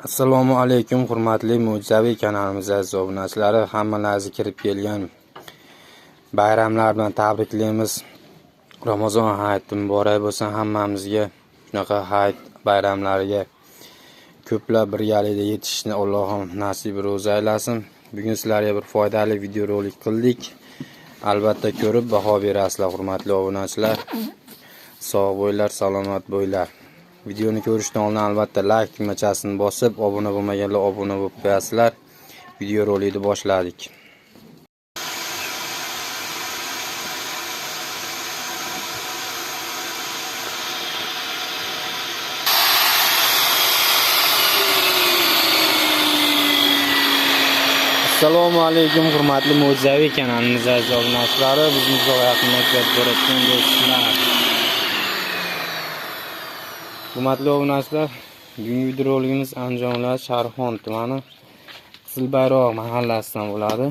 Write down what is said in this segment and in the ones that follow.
Assalomu alaykum hurmatli mo'jizaviy kanalimiz aziz obunachilari, hammalaringizni kirib kelgan bayramlar bilan tabriklaymiz. Ramazon hayiti muborak bo'lsin hammamizga. Shunaqa hayit bayramlariga ko'plab birgalikda yetishishni Allohim nasib ro'za aylasin. Bugun sizlarga bir foydali video rolik qildik. Albatta ko'rib baho berasizlar hurmatli obunachilar. Sog' bo'linglar, salomat bo'linglar. Videoni ko'rishdan oldin albatta like tugmachasini bosib, obuna bo'lmaganlar obuna bo'lib qo'yasizlar. Video rolikni boshladik. Assalomu alaykum hurmatli mo'jizaviy kanalimiz aziz obunachilari, bizni uzoq-yaqindan ko'rayotgan do'stlar. Hurmatli obunachilar, bugungi video roligimiz Andijon viloyati Sharxon tumani Qizilbayroq mahallasidan bo'ladi.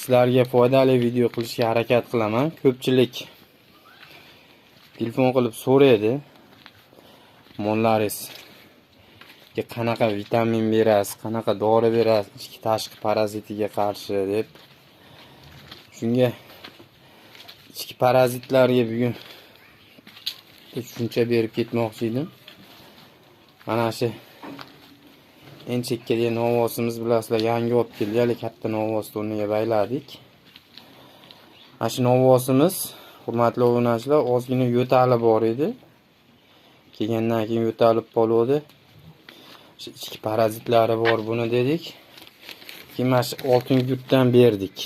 Sizlarga foydali video qilishga harakat qilaman. Ko'pchilik telefon qilib so'raydi, mollaringizga qanaqa vitamin berasiz, qanaqa dori berasiz ichki tashqi parazitiga qarshi deb. Shunga ichki parazitlarga bugun tushuncha berib ketmoqchi edim. Mana shu enchekka degan novvosimiz bilasizlar, yangi olib keldik, hali katta novvos o'rniga bayladik. Mana shu novvosimiz hurmatli obunachilar ozgina yo'tali bor edi. Kelgandan keyin yo'talib qoldi. Shu ichki parazitlari bor buni dedik. Keyin mana shu oltin gurtdan berdik.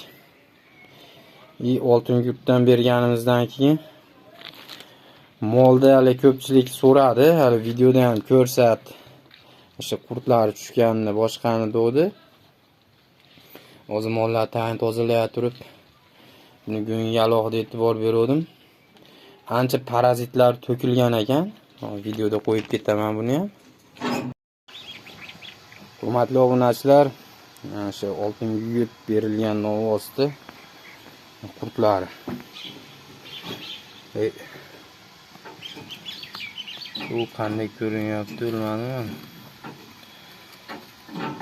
Oltin gurtdan berganimizdan keyin molda hali ko'pchilik so'radi, hali videoda ham ko'rsat. O'sha qurtlar tushganini, boshqani dodi. O'zi mollar tayin tozalay turib, bugun alohida e'tibor berdim. Ancha parazitlar to'kilgan ekan. Videoda qo'yib ketaman buni ham. Hurmatli obunachilar, o'sha oltin yuyib berilgan novvosda qurtlar. Bu qanday ko'rinyapti bilmadim.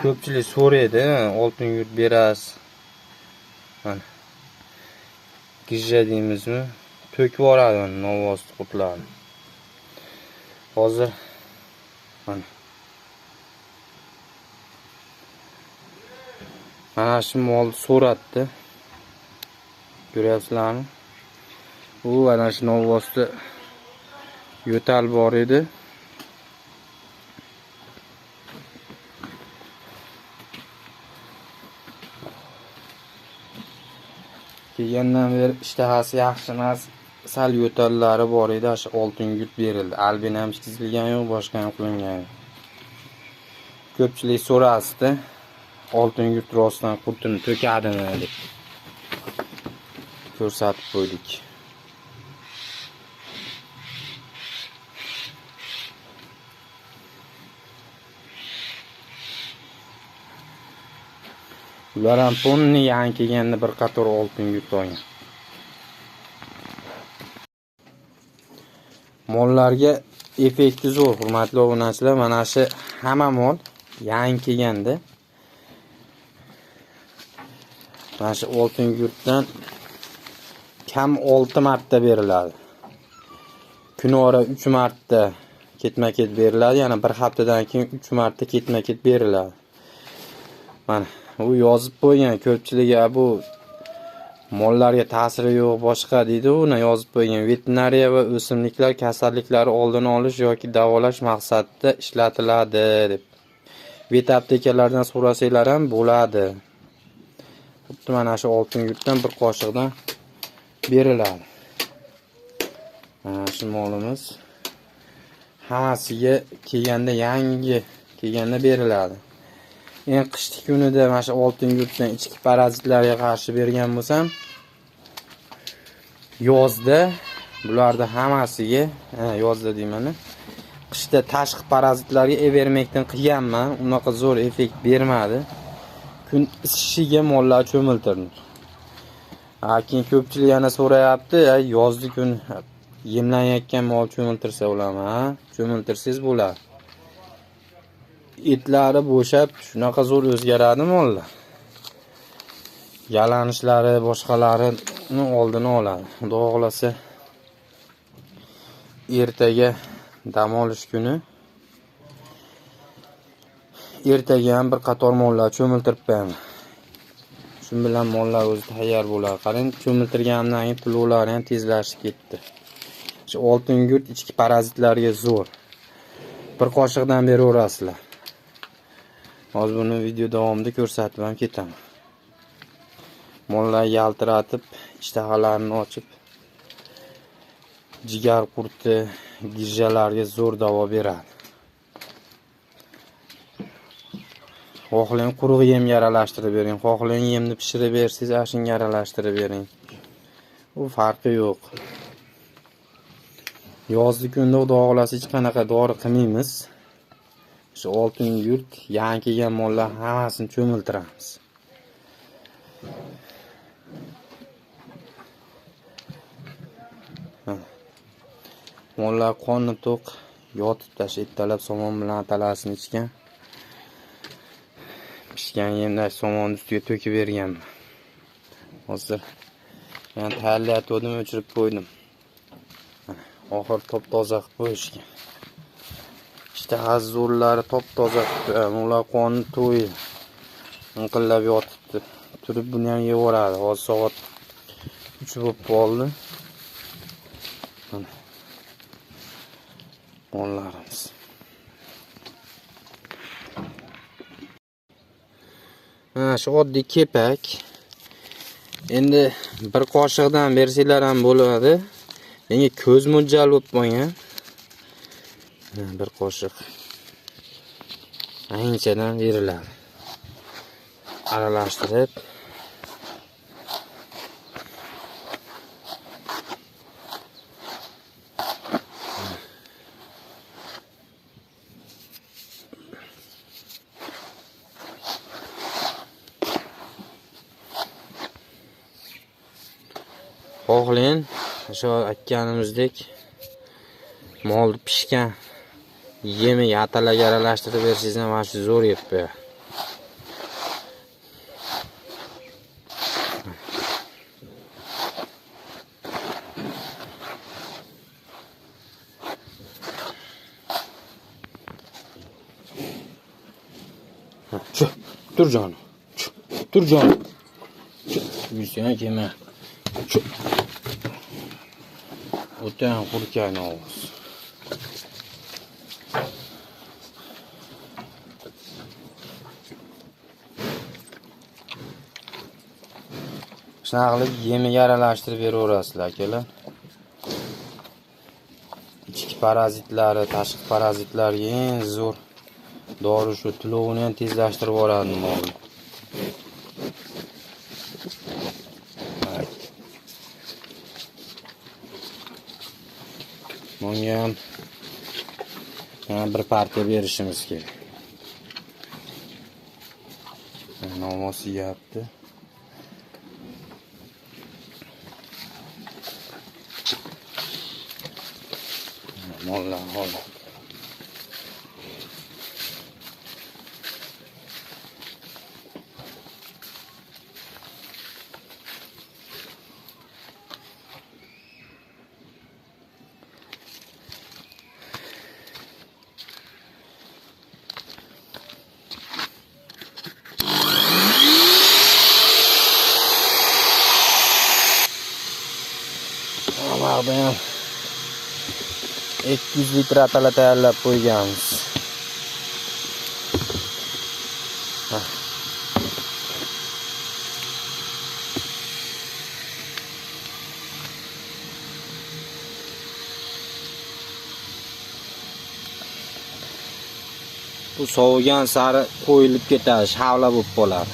Ko'pchilik so'raydi, oltin yurt berasiz. Mana gijja deymizmi? To'kib yuboradi novvos qurtlarni. Hozir mana shu mol so'ratdi. Ko'ryapsizlarmi? Bu ana shu novvosda yo'tal bor edi. Kelgandan beri ishtahasi yaxshi emas, sal yo'tallari bor edi. Shu oltin yurt berildi. Albin ham chizilgan yo'q, boshqa ham qilingan yo'q. Ko'pchilik so'rasdi, oltin yurt rostdan qurtini to'kadimi deb ko'rsatib qo'ydik. Ular ham ponni yangi kelganda bir qator oltin yurt olgan. Mollarga effekti zo'r hurmatli obunachilar. Mana shu hamma mol yangi kelganda mana shu oltin yurtdan kam 6 marta beriladi. Kunora 3 marta ketma-ket beriladi, yana bir haftadan keyin 3 marta ketma-ket beriladi. Mana u yozib qo'ygan, ko'pchilik bu mollarga ta'siri yo'q boshqa deydi, uni yozib qo'ygan. Veterinariya va o'simliklar kasalliklari oldini olish yoki davolash maqsadida ishlatiladi deb. Vet aptekalardan so'rasanglar ham bo'ladi. Xuddi mana shu oltin yurtdan bir qoshiqdan beriladi. Mana shu molimiz hammasiga kelganda, yangi kelganda beriladi. En qishki kunida mana shu oltin yurtdan ichki parazitlarga qarshi bergan bo'lsam, yozda bularda hammasiga, yozda deyman, qishda tashqi parazitlarga Evermectin qilganman, unaqa zo'r effekt bermadi. Kun isishiga mollar cho'miltirdim. Keyin ko'pchilik yana so'rayapti, yozda kun yemlanayotgan mol cho'miltirsa bo'ladimi? Cho'miltirsangiz bo'ladi. etlari bo'shab, shunaqa zo'r o'zgaradi mollar. Yalanishlari, boshqalarini oldini oladi. Xudo xolasa ertaga dam olish kuni ertaga ham bir qator mollar cho'miltirib qo'yaman. Shu bilan mollar o'zi tayyor bo'ladi. Qarang, cho'miltirganimdan keyin pulolari ham tezlashib ketdi. Shu oltin gurt ichki parazitlarga zo'r. Bir qoshiqdan beraverasizlar. Hozir buni video davomida ko'rsatib ham ketaman. Mollar yaltiratib, ishtahalarini ochib, jigar qurti, gijjalarga zo'r davo beradi. Xohlang quruq yemga aralashtirib bering, xohlang yemni pishirib bersangiz, ashunga aralashtirib bering. U farqi yo'q. Yozgi kunda xudo xolasa hech qanaqa dori qilmaymiz. Shu oltin yurt, yangi kelgan mollar hammasini cho'miltiramiz. Mollar qonni to'q yotib tashib talab somon bilan talasini ichgan. Pishgan yemni somon ustiga to'kib berganman. Hozir men tayyorlatdim, o'chirib qo'ydim. Oxir top-toza qilib qo'yishgan. İşte zo'rlari top-toza, ular qonni to'yib, inqillab yotibdi. Turib buni ham yevoradi. Hozir soat 3 bo'lib qoldi. Mollarimiz. Shu oddiy kepak. Endi bir qoshiqdan bersanglar ham bo'ladi. Menga ko'z mo'ljal bo'lib qolgan. Bir qoshiq anchadan beriladi. Aralashtirib xohlang shu aytganimizdek mol pishgan yemi yatalarga aralashtirib bersangiz ham mana shu zo'r yeb qo'yadi. Dur canım. Dur canım. Yusuf'a keme. O'tdan qurkani ovoz. Shunaqa qilib yemiga aralashtirib beraverasizlar akalar. Ichki parazitlari, tashqi parazitlarga eng zo'r dori shu, tilovini ham tezlashtirib yuboradi molni. Bunga ham bir partiya berishimiz kerak. Namoz yeyapti. Mollar hozir Amarda 200 litr atala tayyorlab qo'yganmiz. Bu sovigan sari qo'yilib ketadi, shavla bo'lib qoladi.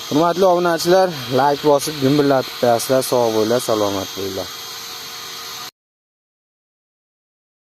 Hurmatli obunachilar, like bosib, gumbillatib qo'yasizlar. Sog' bo'linglar, salomat bo'linglar.